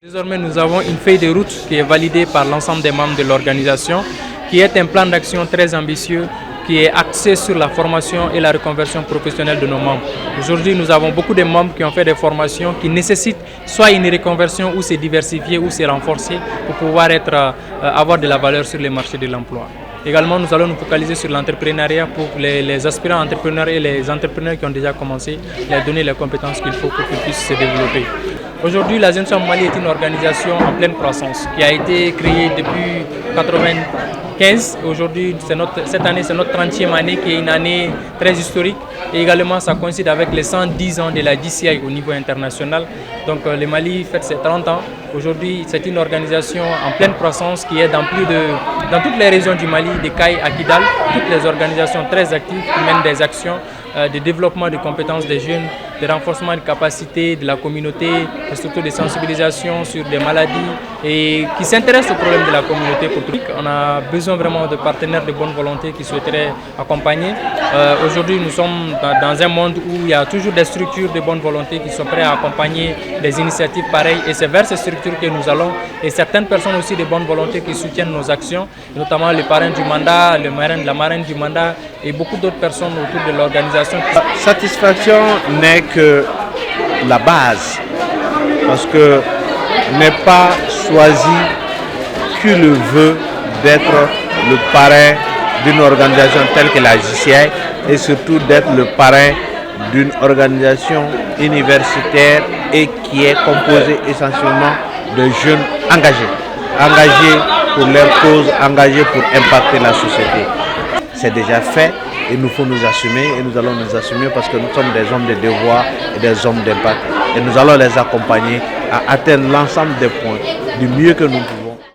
Désormais, nous avons une feuille de route qui est validée par l'ensemble des membres de l'organisation, qui est un plan d'action très ambitieux, qui est axé sur la formation et la reconversion professionnelle de nos membres. Aujourd'hui, nous avons beaucoup de membres qui ont fait des formations qui nécessitent soit une reconversion ou se diversifier ou se renforcer pour pouvoir avoir de la valeur sur les marchés de l'emploi. Également, nous allons nous focaliser sur l'entrepreneuriat pour les aspirants entrepreneurs et les entrepreneurs qui ont déjà commencé, leur donner les compétences qu'il faut pour qu'ils puissent se développer. Aujourd'hui, la Jeune Femme Mali est une organisation en pleine croissance qui a été créée depuis 1995. Aujourd'hui, cette année, c'est notre 30e année qui est une année très historique. Et également, ça coïncide avec les 110 ans de la DCI au niveau international. Donc, le Mali fête ses 30 ans. Aujourd'hui, c'est une organisation en pleine croissance qui est dans toutes les régions du Mali, de Kay à Kidal, toutes les organisations très actives qui mènent des actions de développement de compétences des jeunes, de renforcement de capacités de la communauté, surtout de sensibilisation sur des maladies et qui s'intéressent aux problèmes de la communauté. On a besoin vraiment de partenaires de bonne volonté qui souhaiteraient accompagner. Aujourd'hui, nous sommes dans un monde où il y a toujours des structures de bonne volonté qui sont prêtes à accompagner des initiatives pareilles et c'est vers ces structures que nous allons et certaines personnes aussi de bonne volonté qui soutiennent nos actions, notamment le parrain du mandat, la marraine du mandat et beaucoup d'autres personnes autour de l'organisation. Satisfaction n'est que la base parce que n'est pas choisi qui le veut d'être le parrain d'une organisation telle que la JCI et surtout d'être le parrain d'une organisation universitaire et qui est composée essentiellement de jeunes engagés pour leur cause, engagés pour impacter la société. C'est déjà fait. Il nous faut nous assumer et nous allons nous assumer parce que nous sommes des hommes de devoir et des hommes d'impact. Et nous allons les accompagner à atteindre l'ensemble des points du mieux que nous pouvons.